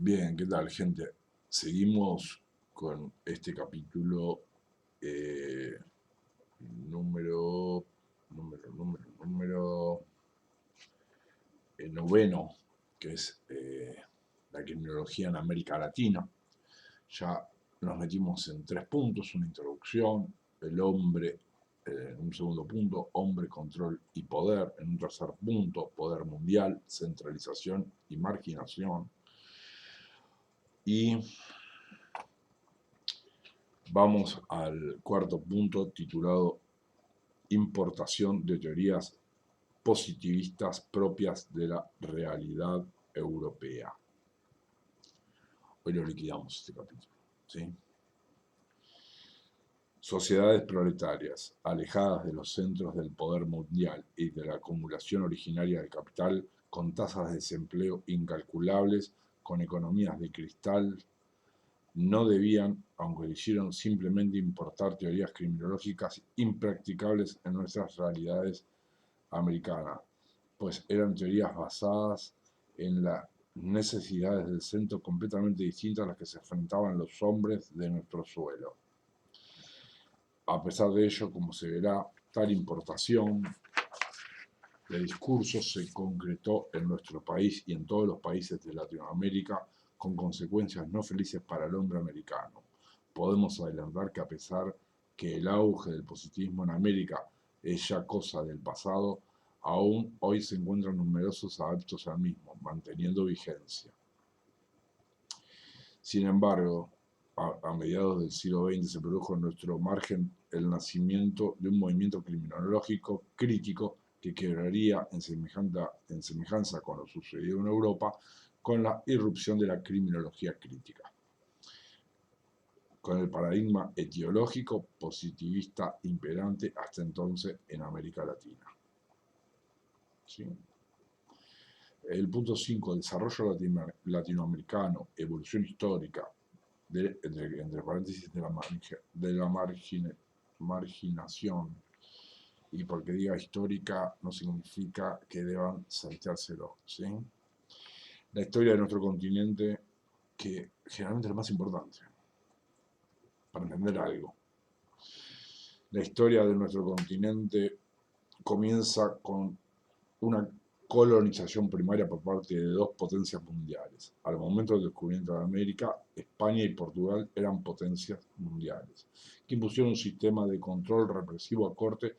Bien, ¿qué tal, gente? Seguimos con este capítulo eh, número, número noveno, que es la criminología en América Latina. Ya nos metimos en 3 puntos: una introducción, el hombre, en un segundo punto, hombre, control y poder; en un tercer punto, poder mundial, centralización y marginación; y vamos al cuarto punto, titulado importación de teorías positivistas propias de la realidad europea. Hoy lo liquidamos este capítulo, ¿sí? Sociedades proletarias, alejadas de los centros del poder mundial y de la acumulación originaria del capital, con tasas de desempleo incalculables, con economías de cristal, no debían, aunque lo hicieron, simplemente importar teorías criminológicas impracticables en nuestras realidades americanas, pues eran teorías basadas en las necesidades del centro completamente distintas a las que se enfrentaban los hombres de nuestro suelo. A pesar de ello, como se verá, tal importación de discursos se concretó en nuestro país y en todos los países de Latinoamérica, con consecuencias no felices para el hombre americano. Podemos adelantar que, a pesar que el auge del positivismo en América es ya cosa del pasado, aún hoy se encuentran numerosos adeptos al mismo, manteniendo vigencia. Sin embargo, a mediados del siglo XX se produjo en nuestro margen el nacimiento de un movimiento criminológico crítico que quebraría, en semejanza con lo sucedido en Europa, con la irrupción de la criminología crítica, con el paradigma etiológico positivista imperante hasta entonces en América Latina. ¿Sí? El punto 5, desarrollo latinoamericano, evolución histórica, entre paréntesis, de la marginación. Y porque diga histórica no significa que deban salteárselo, ¿sí? La historia de nuestro continente, que generalmente es lo más importante para entender algo. La historia de nuestro continente comienza con una colonización primaria por parte de dos potencias mundiales. Al momento del descubrimiento de América, España y Portugal eran potencias mundiales, que impusieron un sistema de control represivo acorde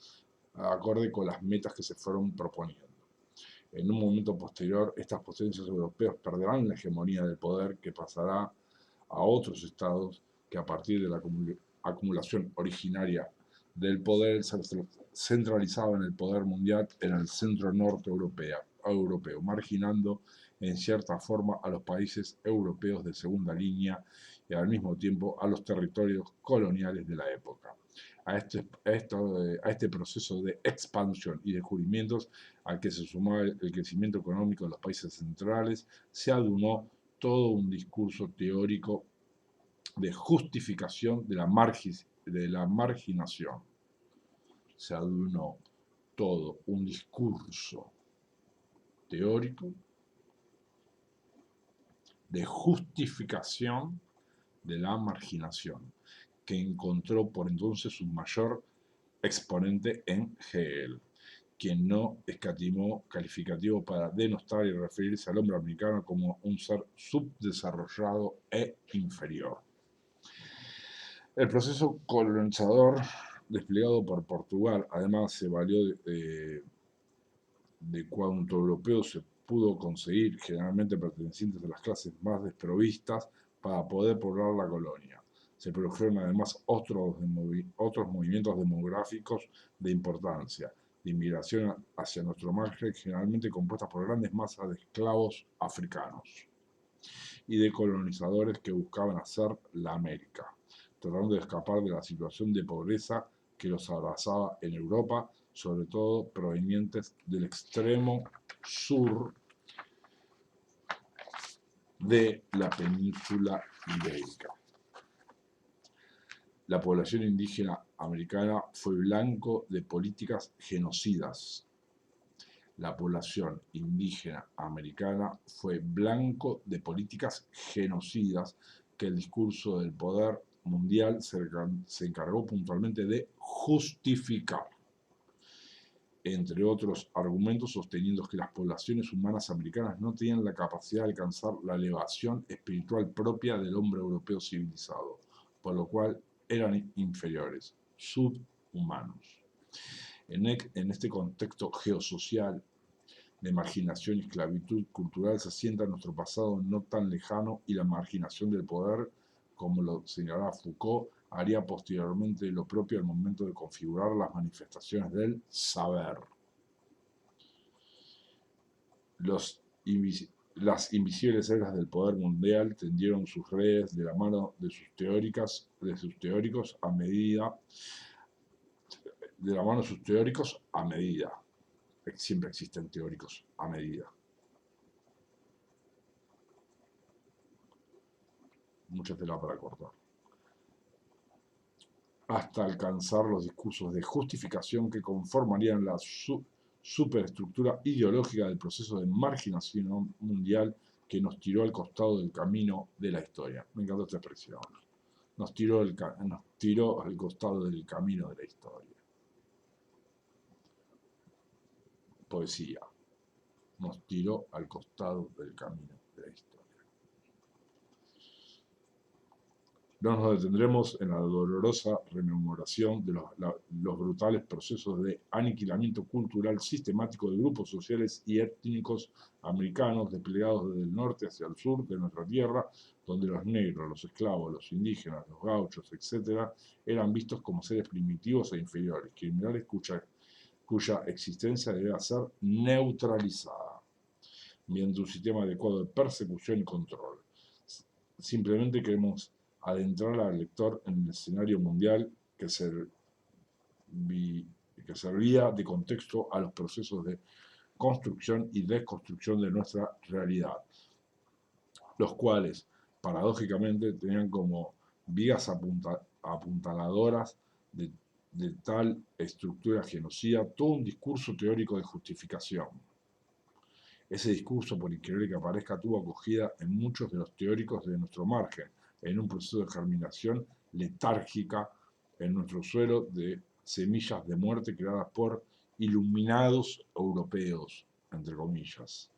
con las metas que se fueron proponiendo. En un momento posterior, estas potencias europeas perderán la hegemonía del poder, que pasará a otros estados que, a partir de la acumulación originaria del poder centralizado en el poder mundial, en el centro norte europeo, marginando en cierta forma a los países europeos de segunda línea y al mismo tiempo a los territorios coloniales de la época. A este proceso de expansión y descubrimientos, al que se sumaba el crecimiento económico de los países centrales, se adunó todo un discurso teórico de justificación de la marginación. Se adunó todo un discurso teórico de justificación de la marginación, que encontró por entonces un mayor exponente en Hegel, quien no escatimó calificativo para denostar y referirse al hombre americano como un ser subdesarrollado e inferior. El proceso colonizador desplegado por Portugal, además, se valió de cuanto europeo se pudo conseguir, generalmente pertenecientes a las clases más desprovistas, para poder poblar la colonia. Se produjeron además otros movimientos demográficos de importancia, de inmigración hacia nuestro margen, generalmente compuestas por grandes masas de esclavos africanos y de colonizadores que buscaban hacer la América, tratando de escapar de la situación de pobreza que los abrazaba en Europa, sobre todo provenientes del extremo sur de la península ibérica. La población indígena americana fue blanco de políticas genocidas, La población indígena americana fue blanco de políticas genocidas que el discurso del poder mundial se encargó puntualmente de justificar, entre otros argumentos, sosteniendo que las poblaciones humanas americanas no tenían la capacidad de alcanzar la elevación espiritual propia del hombre europeo civilizado, por lo cual eran inferiores, subhumanos. En este contexto geosocial de marginación y esclavitud cultural se asienta nuestro pasado no tan lejano, y la marginación del poder, como lo señalaba Foucault, haría posteriormente lo propio al momento de configurar las manifestaciones del saber. Las invisibles eras del poder mundial tendieron sus redes de la mano de sus teóricos a medida. Siempre existen teóricos a medida. Mucha tela para cortar. Hasta alcanzar los discursos de justificación que conformarían la superestructura ideológica del proceso de marginación mundial que nos tiró al costado del camino de la historia. Me encantó esta expresión. Nos tiró al costado del camino de la historia. Poesía. Nos tiró al costado del camino de la historia. No nos detendremos en la dolorosa rememoración de los brutales procesos de aniquilamiento cultural sistemático de grupos sociales y étnicos americanos desplegados desde el norte hacia el sur de nuestra tierra, donde los negros, los esclavos, los indígenas, los gauchos, etc., eran vistos como seres primitivos e inferiores, criminales cuya existencia debía ser neutralizada mediante un sistema adecuado de persecución y control. Simplemente queremos adentrar al lector en el escenario mundial que servía de contexto a los procesos de construcción y desconstrucción de nuestra realidad, los cuales, paradójicamente, tenían como vigas apuntaladoras de tal estructura genocida todo un discurso teórico de justificación. Ese discurso, por increíble que aparezca, tuvo acogida en muchos de los teóricos de nuestro margen, en un proceso de germinación letárgica en nuestro suelo de semillas de muerte creadas por iluminados europeos, entre comillas,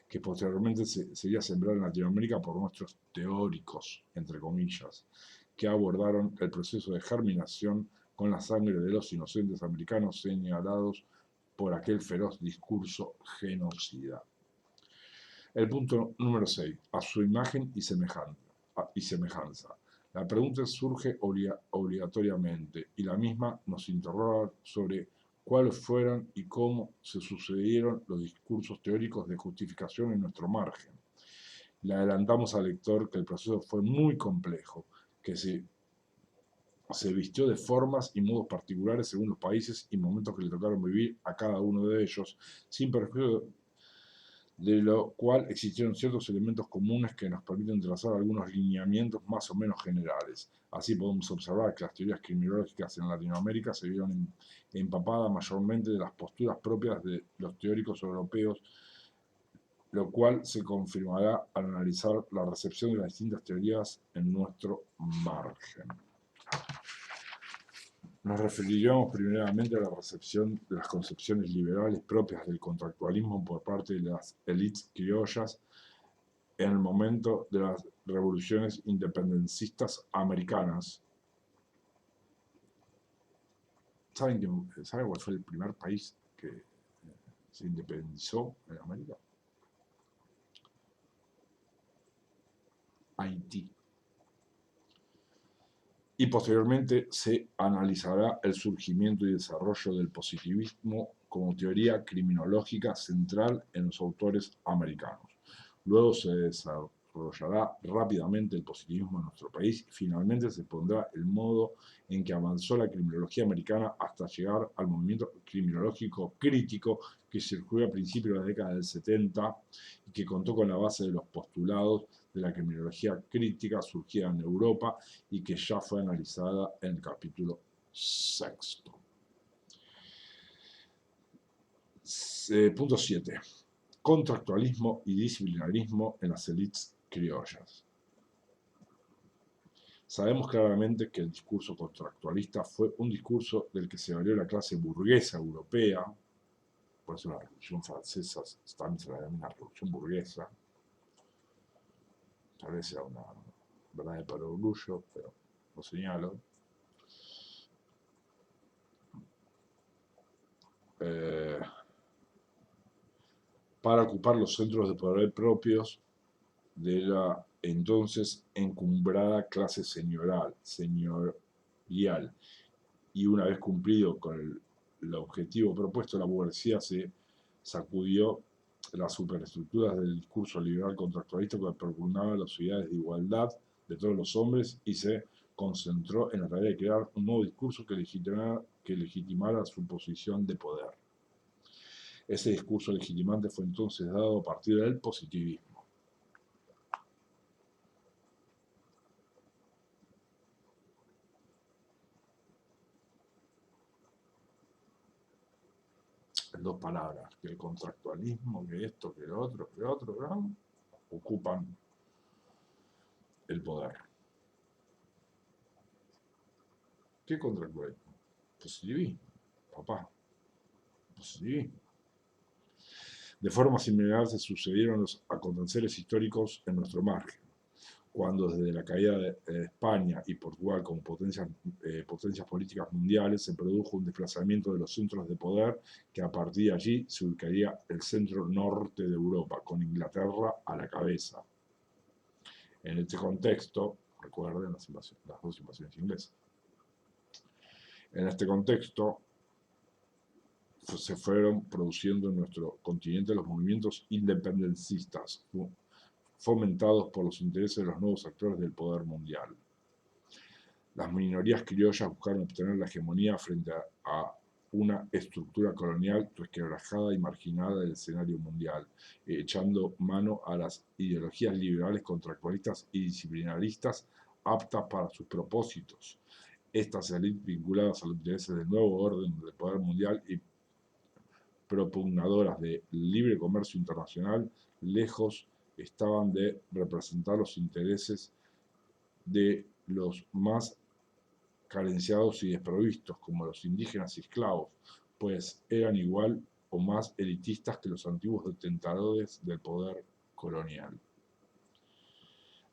que posteriormente sería sembrado en Latinoamérica por nuestros teóricos, entre comillas, que abordaron el proceso de germinación con la sangre de los inocentes americanos señalados por aquel feroz discurso genocida. El punto número 6. A su imagen y semejanza. La pregunta surge obligatoriamente, y la misma nos interroga sobre cuáles fueron y cómo se sucedieron los discursos teóricos de justificación en nuestro margen. Le adelantamos al lector que el proceso fue muy complejo, que se vistió de formas y modos particulares según los países y momentos que le tocaron vivir a cada uno de ellos, sin perjuicio de lo cual existieron ciertos elementos comunes que nos permiten trazar algunos lineamientos más o menos generales. Así podemos observar que las teorías criminológicas en Latinoamérica se vieron empapadas mayormente de las posturas propias de los teóricos europeos, lo cual se confirmará al analizar la recepción de las distintas teorías en nuestro margen. Nos referiremos primeramente a la recepción de las concepciones liberales propias del contractualismo por parte de las élites criollas en el momento de las revoluciones independencistas americanas. ¿Saben cuál fue el primer país que se independizó en América? Haití. Y posteriormente se analizará el surgimiento y desarrollo del positivismo como teoría criminológica central en los autores americanos. Luego se desarrollará rápidamente el positivismo en nuestro país y finalmente se pondrá el modo en que avanzó la criminología americana hasta llegar al movimiento criminológico crítico que surgió a principios de la década del 70 y que contó con la base de los postulados de la criminología crítica surgida en Europa y que ya fue analizada en el capítulo 6. Punto 7. Contractualismo y disciplinarismo en las élites criollas. Sabemos claramente que el discurso contractualista fue un discurso del que se valió la clase burguesa europea, por eso la Revolución Francesa también se la denomina Revolución Burguesa, tal vez sea una verdad de para orgullo, pero lo señalo. Para ocupar los centros de poder propios de la entonces encumbrada clase señorial, y una vez cumplido con el objetivo propuesto, la burguesía se sacudió las superestructuras del discurso liberal contractualista que propugnaba las ideas de igualdad de todos los hombres y se concentró en la tarea de crear un nuevo discurso que legitimara su posición de poder. Ese discurso legitimante fue entonces dado a partir del positivismo. En dos palabras, que el contractualismo, que esto, que lo otro, ocupan el poder. ¿Qué contractualismo? Positivismo, papá. Positivismo. De forma similar se sucedieron los aconteceres históricos en nuestro margen, cuando desde la caída de España y Portugal como potencias políticas mundiales se produjo un desplazamiento de los centros de poder que a partir de allí se ubicaría el centro norte de Europa, con Inglaterra a la cabeza. En este contexto, recuerden las dos invasiones inglesas. En este contexto, se fueron produciendo en nuestro continente los movimientos independencistas, fomentados por los intereses de los nuevos actores del poder mundial. Las minorías criollas buscaron obtener la hegemonía frente a una estructura colonial resquebrajada y marginada del escenario mundial, echando mano a las ideologías liberales, contractualistas y disciplinaristas aptas para sus propósitos. Estas élites vinculadas a los intereses del nuevo orden del poder mundial y propugnadoras del libre comercio internacional, lejos estaban de representar los intereses de los más carenciados y desprovistos, como los indígenas y esclavos, pues eran igual o más elitistas que los antiguos detentadores del poder colonial.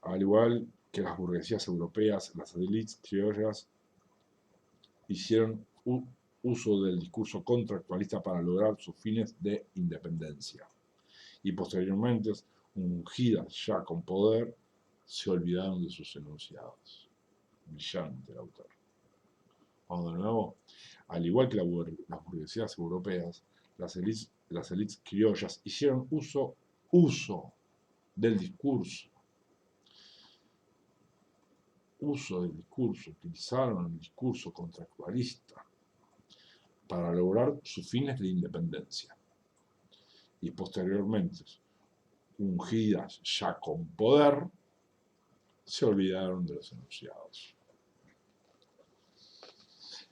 Al igual que las burguesías europeas, las élites criollas hicieron uso del discurso contractualista para lograr sus fines de independencia. Y posteriormente, ungidas ya con poder, se olvidaron de sus enunciados. Brillante el autor. Vamos de nuevo. Al igual que las burguesías europeas, las élites criollas hicieron uso del discurso. Utilizaron el discurso contractualista para lograr sus fines de independencia. Y posteriormente, ungidas ya con poder, se olvidaron de los enunciados.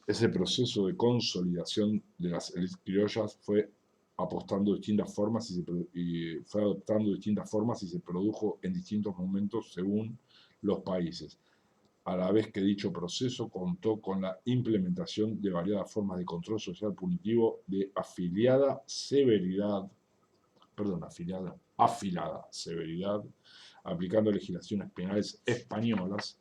Ese proceso de consolidación de las élites criollas fue adoptando distintas formas y se produjo en distintos momentos según los países, a la vez que dicho proceso contó con la implementación de variadas formas de control social punitivo de afilada severidad, aplicando legislaciones penales españolas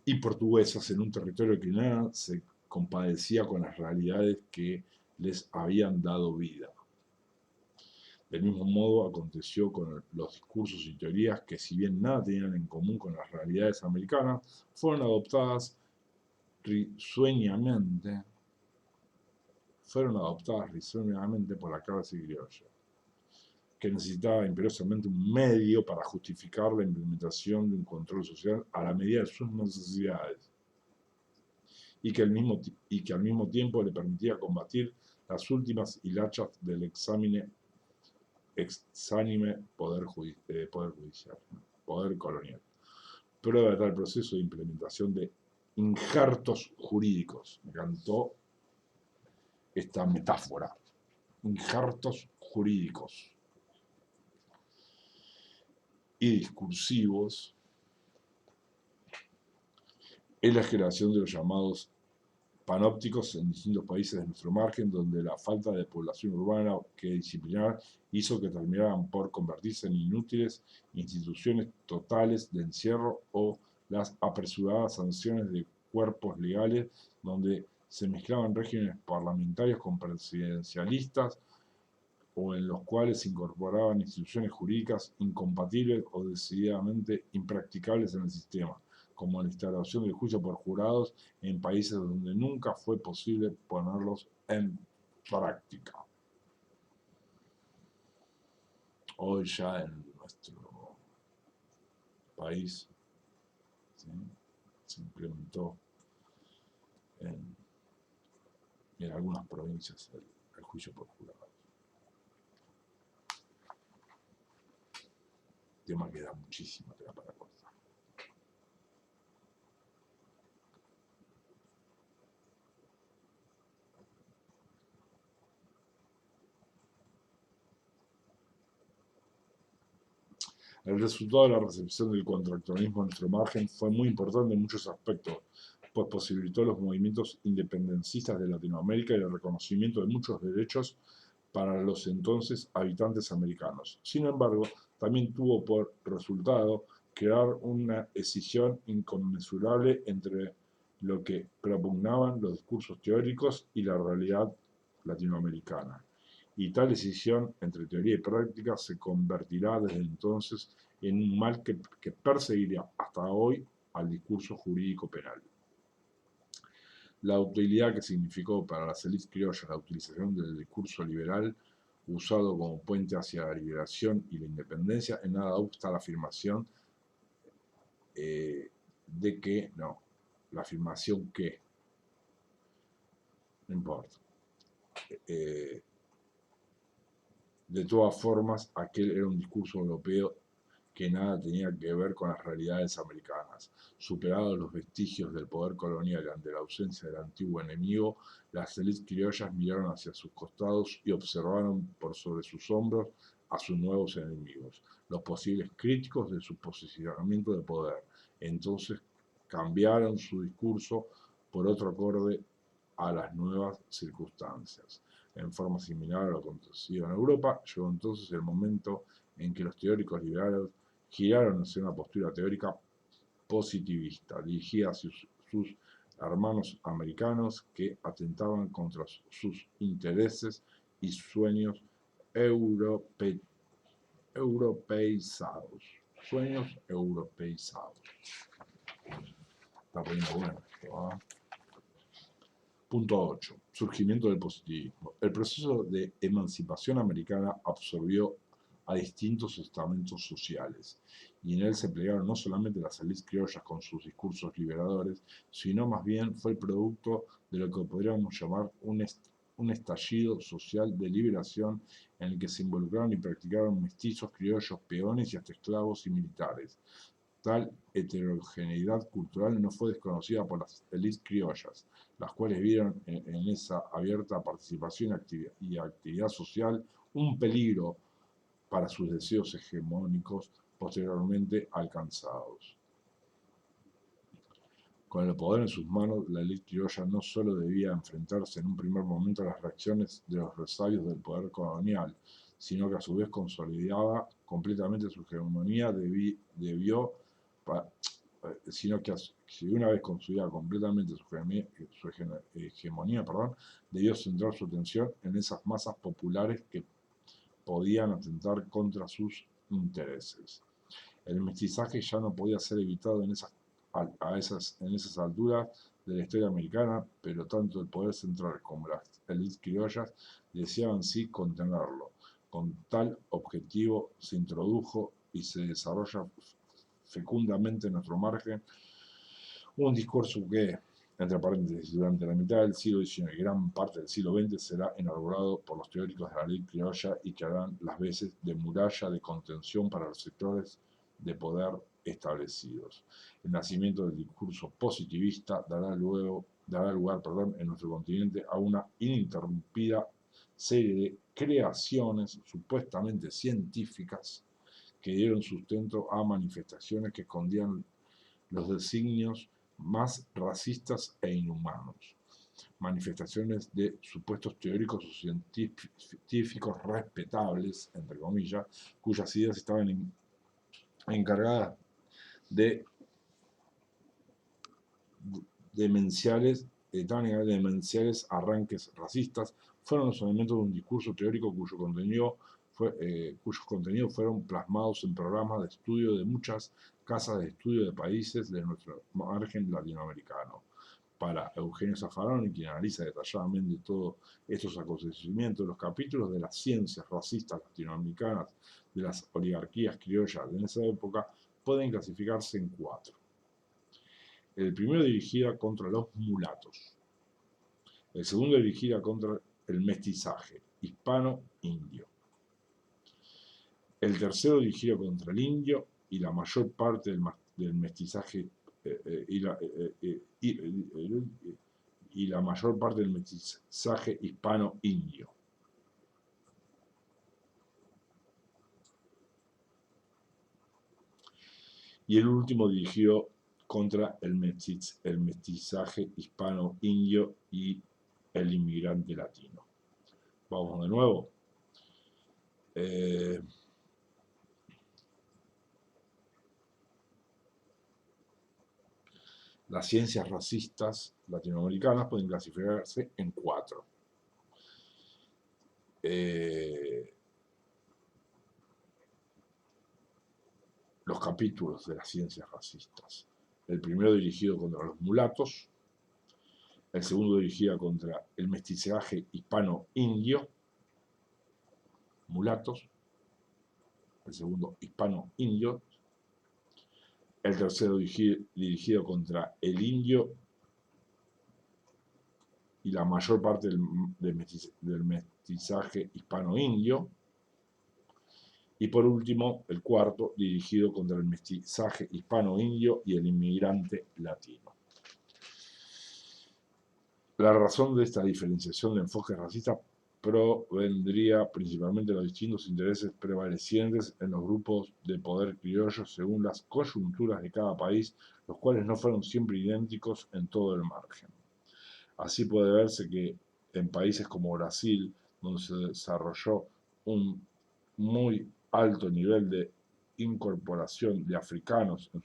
y portuguesas en un territorio que nada se compadecía con las realidades que les habían dado vida. Del mismo modo aconteció con los discursos y teorías que, si bien nada tenían en común con las realidades americanas, fueron adoptadas risueñamente por la clase criolla, que necesitaba imperiosamente un medio para justificar la implementación de un control social a la medida de sus necesidades, y que al mismo tiempo le permitía combatir las últimas hilachas del exánime poder colonial. prueba de tal proceso de implementación de injertos jurídicos. Me encantó esta metáfora. Injertos jurídicos y discursivos es la generación de los llamados panópticos en distintos países de nuestro margen, donde la falta de población urbana que disciplinar hizo que terminaran por convertirse en inútiles instituciones totales de encierro o las apresuradas sanciones de cuerpos legales, donde se mezclaban regímenes parlamentarios con presidencialistas o en los cuales se incorporaban instituciones jurídicas incompatibles o decididamente impracticables en el sistema, como la instalación del juicio por jurados en países donde nunca fue posible ponerlos en práctica. Hoy ya en nuestro país, ¿sí?, se implementó en algunas provincias el juicio por jurados. Tema que da muchísima tela para cortar. El resultado de la recepción del contractualismo en nuestro margen fue muy importante en muchos aspectos, pues posibilitó los movimientos independencistas de Latinoamérica y el reconocimiento de muchos derechos para los entonces habitantes americanos. Sin embargo, también tuvo por resultado crear una escisión inconmensurable entre lo que propugnaban los discursos teóricos y la realidad latinoamericana. Y tal decisión entre teoría y práctica se convertirá desde entonces en un mal que perseguirá hasta hoy al discurso jurídico penal. La utilidad que significó para las élites criollas la utilización del discurso liberal usado como puente hacia la liberación y la independencia, en nada obsta la afirmación de que, no, la afirmación que, no importa. De todas formas, aquel era un discurso europeo que nada tenía que ver con las realidades americanas. Superados los vestigios del poder colonial ante la ausencia del antiguo enemigo, las élites criollas miraron hacia sus costados y observaron por sobre sus hombros a sus nuevos enemigos, los posibles críticos de su posicionamiento de poder. Entonces cambiaron su discurso por otro acorde a las nuevas circunstancias. En forma similar a lo acontecido en Europa, llegó entonces el momento en que los teóricos liberales giraron hacia una postura teórica positivista, dirigida hacia sus hermanos americanos que atentaban contra sus intereses y sueños europeizados. Sueños europeizados. Está poniendo bueno esto, ¿eh? Punto 8. Surgimiento del positivismo. El proceso de emancipación americana absorbió a distintos estamentos sociales, y en él se plegaron no solamente las élites criollas con sus discursos liberadores, sino más bien fue el producto de lo que podríamos llamar un estallido social de liberación en el que se involucraron y practicaron mestizos, criollos, peones y hasta esclavos y militares. Tal heterogeneidad cultural no fue desconocida por las élites criollas, las cuales vieron en esa abierta participación y actividad social un peligro para sus deseos hegemónicos posteriormente alcanzados. Con el poder en sus manos, la élite criolla no solo debía enfrentarse en un primer momento a las reacciones de los resabios del poder colonial, sino que a su vez consolidaba completamente su hegemonía, sino que si una vez consolidada completamente su hegemonía, debió centrar su atención en esas masas populares que podían atentar contra sus intereses. El mestizaje ya no podía ser evitado en esas alturas de la historia americana, pero tanto el poder central como las élites criollas deseaban sí contenerlo. Con tal objetivo se introdujo y se desarrolla fecundamente en nuestro margen un discurso que, entre paréntesis, durante la mitad del siglo XIX y gran parte del siglo XX será elaborado por los teóricos de la ley criolla y que harán las veces de muralla de contención para los sectores de poder establecidos. El nacimiento del discurso positivista dará lugar en nuestro continente a una ininterrumpida serie de creaciones supuestamente científicas que dieron sustento a manifestaciones que escondían los designios más racistas e inhumanos. Manifestaciones de supuestos teóricos o científicos respetables, entre comillas, cuyas ideas estaban encargadas de demenciales arranques racistas, fueron los elementos de un discurso teórico cuyos contenidos fueron plasmados en programas de estudio de muchas casas de estudio de países de nuestro margen latinoamericano. Para Eugenio Zaffaroni, quien analiza detalladamente todos estos acontecimientos, los capítulos de las ciencias racistas latinoamericanas de las oligarquías criollas de esa época pueden clasificarse en 4. El primero dirigida contra los mulatos. El segundo dirigida contra el mestizaje hispano-indio. El tercero dirigido contra el indio y la mayor parte del mestizaje y la mayor parte del mestizaje hispano-indio. Y el último dirigido contra el mestizaje hispano-indio y el inmigrante latino. Vamos de nuevo. Las ciencias racistas latinoamericanas pueden clasificarse en 4. Los capítulos de las ciencias racistas. El primero dirigido contra los mulatos, el segundo dirigido contra el mestizaje hispano-indio, mulatos, el segundo hispano-indio, el tercero dirigido contra el indio y la mayor parte del mestizaje hispano-indio, y por último, el cuarto, dirigido contra el mestizaje hispano-indio y el inmigrante latino. La razón de esta diferenciación de enfoques racistas provendría principalmente de los distintos intereses prevalecientes en los grupos de poder criollos según las coyunturas de cada país, los cuales no fueron siempre idénticos en todo el margen. Así puede verse que en países como Brasil, donde se desarrolló un muy alto nivel de incorporación de africanos en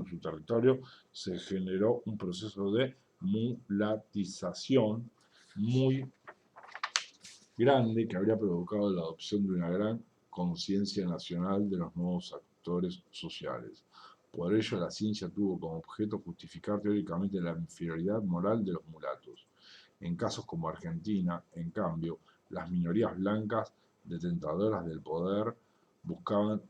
su territorio, se generó un proceso de mulatización muy grande que habría provocado la adopción de una gran conciencia nacional de los nuevos actores sociales. Por ello, la ciencia tuvo como objeto justificar teóricamente la inferioridad moral de los mulatos. En casos como Argentina, en cambio, las minorías blancas detentadoras del poder buscaban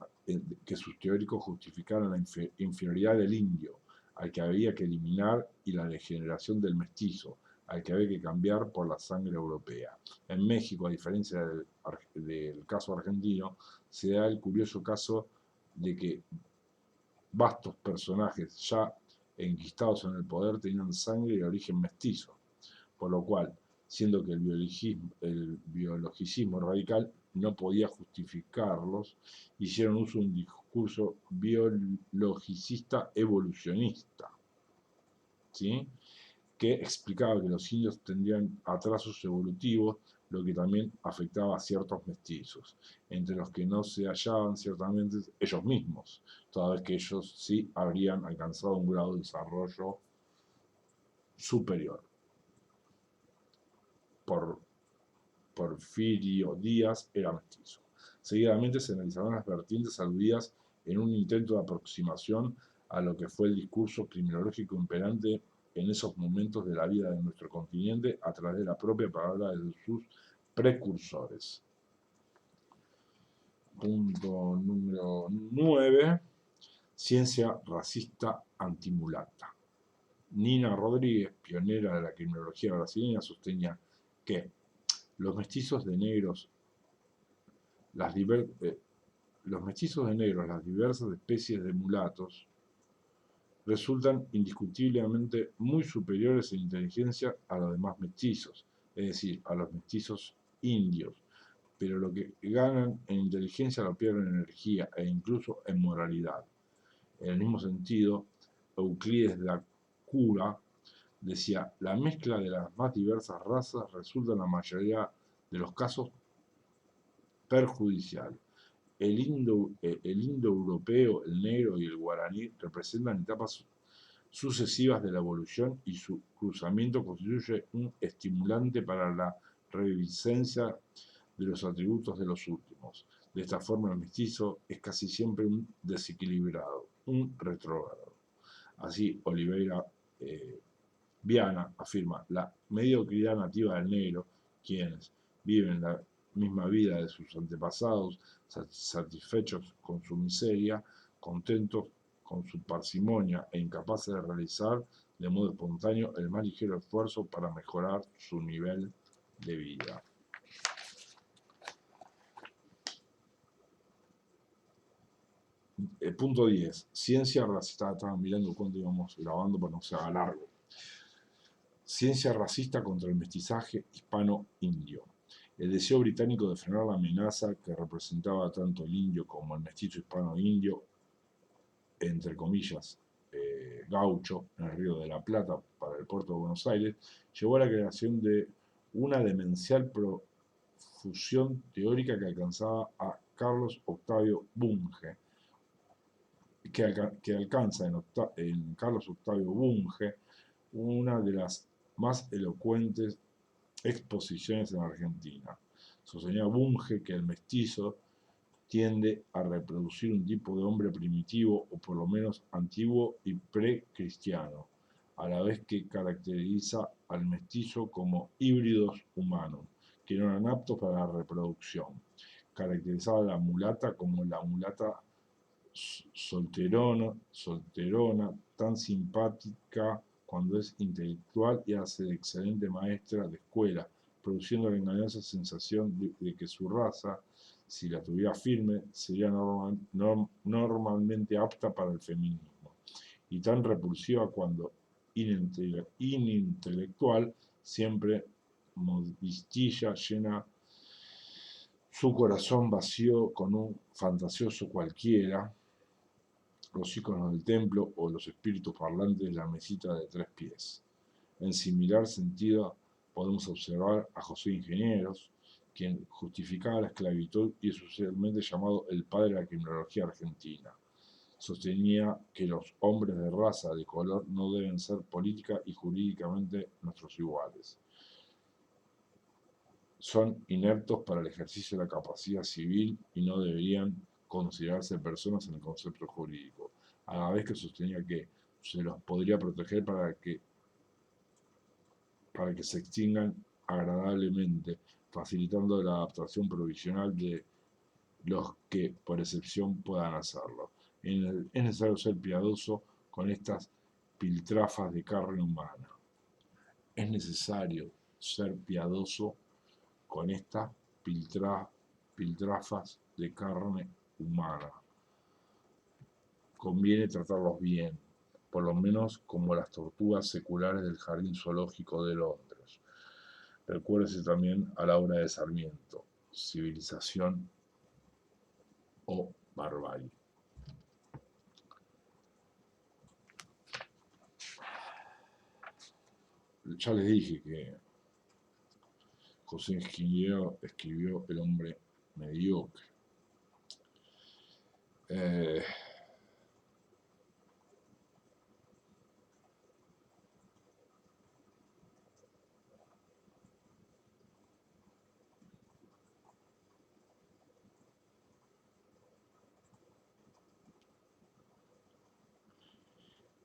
que sus teóricos justificaran la inferioridad del indio, al que había que eliminar, y la degeneración del mestizo, al que había que cambiar por la sangre europea. En México, a diferencia del caso argentino, se da el curioso caso de que vastos personajes ya enquistados en el poder tenían sangre y origen mestizo, por lo cual, siendo que el biologicismo radical no podía justificarlos, hicieron uso de un discurso biologicista evolucionista, ¿sí?, que explicaba que los indios tendrían atrasos evolutivos, lo que también afectaba a ciertos mestizos, entre los que no se hallaban ciertamente ellos mismos, toda vez que ellos sí habrían alcanzado un grado de desarrollo superior. Porfirio Díaz era mestizo. Seguidamente se analizaron las vertientes aludidas en un intento de aproximación a lo que fue el discurso criminológico imperante en esos momentos de la vida de nuestro continente a través de la propia palabra de sus precursores. Punto número 9. Ciencia racista antimulata. Nina Rodríguez, pionera de la criminología brasileña, sostenía que los mestizos de negros, los mestizos de negros, las diversas especies de mulatos, resultan indiscutiblemente muy superiores en inteligencia a los demás mestizos, es decir, a los mestizos indios, pero lo que ganan en inteligencia lo pierden en energía e incluso en moralidad. En el mismo sentido, Euclides de la Cura decía, la mezcla de las más diversas razas resulta en la mayoría de los casos perjudicial. El indoeuropeo, el negro y el guaraní representan etapas sucesivas de la evolución y su cruzamiento constituye un estimulante para la reviviscencia de los atributos de los últimos. De esta forma, el mestizo es casi siempre un desequilibrado, un retrógrado. Así, Oliveira Viana afirma, la mediocridad nativa del negro, quienes viven la misma vida de sus antepasados, satisfechos con su miseria, contentos con su parsimonia e incapaces de realizar de modo espontáneo el más ligero esfuerzo para mejorar su nivel de vida. Punto 10. Ciencia racista. Estaba mirando cuánto íbamos grabando para no se haga largo. Ciencia racista contra el mestizaje hispano-indio. El deseo británico de frenar la amenaza que representaba tanto el indio como el mestizo hispano-indio, entre comillas, gaucho, en el Río de la Plata para el puerto de Buenos Aires, llevó a la creación de una demencial profusión teórica que alcanzaba a Carlos Octavio Bunge, que alcanza en Carlos Octavio Bunge una de las más elocuentes exposiciones en Argentina. Sostenía Bunge que el mestizo tiende a reproducir un tipo de hombre primitivo o por lo menos antiguo y precristiano, a la vez que caracteriza al mestizo como híbridos humanos, que no eran aptos para la reproducción. Caracterizaba a la mulata como la mulata solterona, tan simpática cuando es intelectual y hace de excelente maestra de escuela, produciendo la engañosa sensación de que su raza, si la tuviera firme, sería normalmente apta para el feminismo, y tan repulsiva cuando inintelectual, siempre modistilla, llena su corazón vacío con un fantasioso cualquiera, los íconos del templo o los espíritus parlantes de la mesita de 3 pies. En similar sentido, podemos observar a José Ingenieros, quien justificaba la esclavitud y es usualmente llamado el padre de la criminología argentina. Sostenía que los hombres de raza de color no deben ser política y jurídicamente nuestros iguales. Son ineptos para el ejercicio de la capacidad civil y no deberían considerarse personas en el concepto jurídico, a la vez que sostenía que se los podría proteger para que se extingan agradablemente, facilitando la adaptación provisional de los que por excepción puedan hacerlo. Es necesario ser piadoso con estas piltrafas de carne humana. Es necesario ser piadoso con estas piltrafas de carne humana. Conviene tratarlos bien, por lo menos como las tortugas seculares del Jardín Zoológico de Londres. Recuérdese también a la obra de Sarmiento, Civilización o Barbarie. Ya les dije que José Ingeniero escribió El hombre mediocre.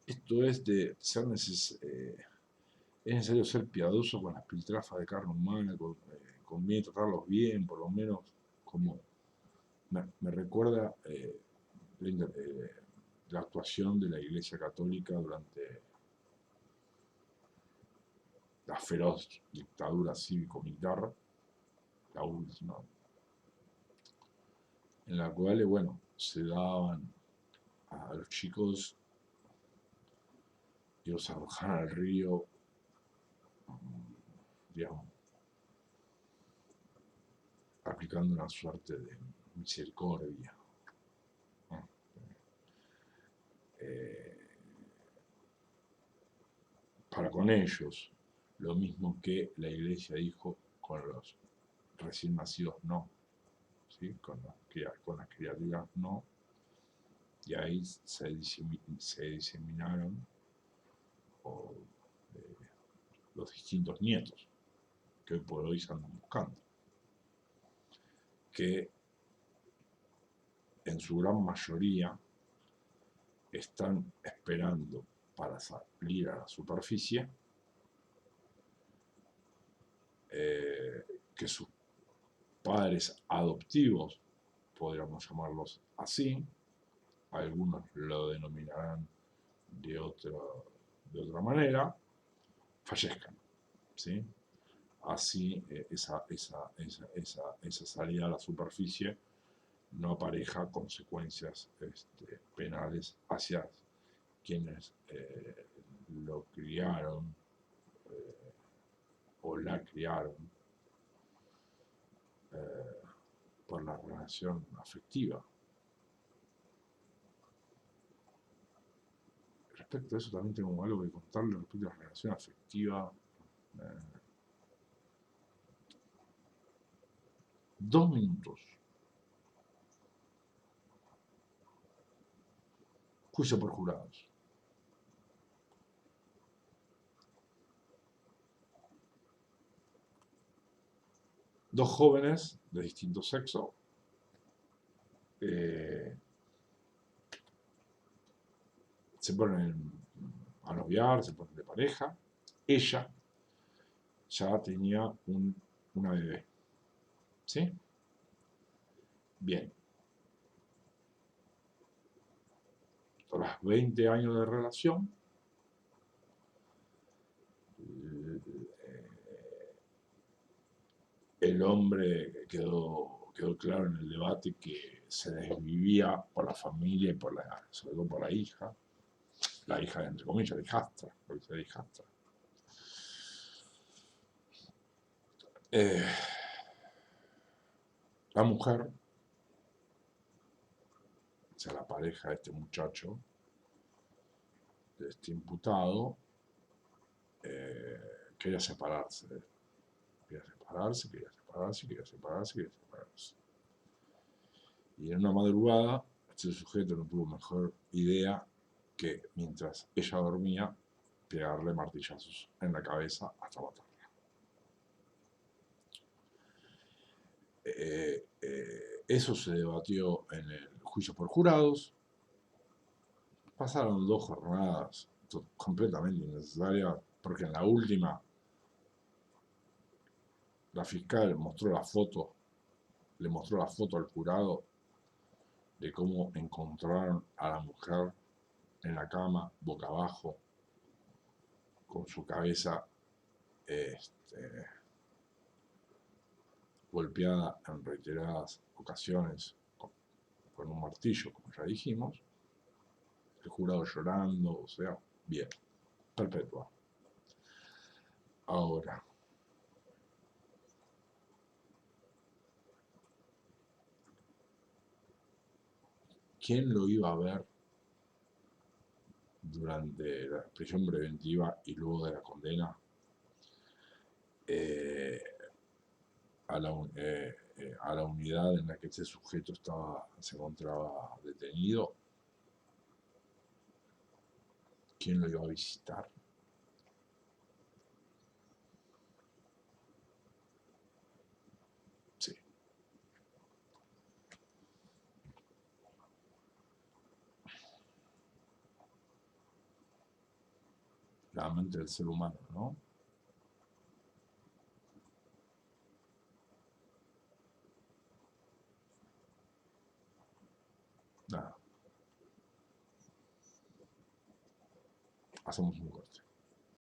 Esto es de ser es necesario ser piadoso con las piltrafas de carne humana, conviene tratarlos bien, por lo menos como me recuerda la actuación de la Iglesia Católica durante la feroz dictadura cívico-militar, la última, en la cual, bueno, se daban a los chicos y los arrojaban al río, digamos, aplicando una suerte de misericordia, ¿no? Eh, para con ellos, lo mismo que la iglesia dijo con los recién nacidos no, ¿sí? Con las criaturas no, y ahí se diseminaron o, eh, los distintos nietos que hoy por hoy se andan buscando, que en su gran mayoría están esperando para salir a la superficie que sus padres adoptivos, podríamos llamarlos así, algunos lo denominarán de otra manera, fallezcan, ¿sí? Así esa salida a la superficie no apareja consecuencias penales hacia quienes lo criaron o la criaron eh, por la relación afectiva. Respecto a eso también tengo algo que contarle respecto a la relación afectiva. 2 minutos. Juicio por jurados. Dos jóvenes de distinto sexo se ponen a noviar, se ponen de pareja. Ella ya tenía una bebé, ¿sí? Bien. Tras 20 años de relación, el hombre quedó claro en el debate que se desvivía por la familia y sobre todo por la hija entre comillas, la hijastra, porque se hijastra. La mujer, o sea, la pareja de este muchacho, de este imputado, quería separarse. Quería separarse. Y en una madrugada, este sujeto no tuvo mejor idea que, mientras ella dormía, pegarle martillazos en la cabeza hasta matarla. Eso se debatió en el juicio por jurados. Pasaron 2 jornadas completamente innecesarias, porque en la última la fiscal le mostró la foto al jurado de cómo encontraron a la mujer en la cama, boca abajo, con su cabeza golpeada en reiteradas ocasiones con un martillo, como ya dijimos, el jurado llorando, o sea, bien, perpetua. Ahora, ¿quién lo iba a ver durante la prisión preventiva y luego de la condena? A la unidad en la que ese sujeto se encontraba detenido. ¿Quién lo iba a visitar? Sí. La mente del ser humano, ¿no? Nada. Hacemos un corte.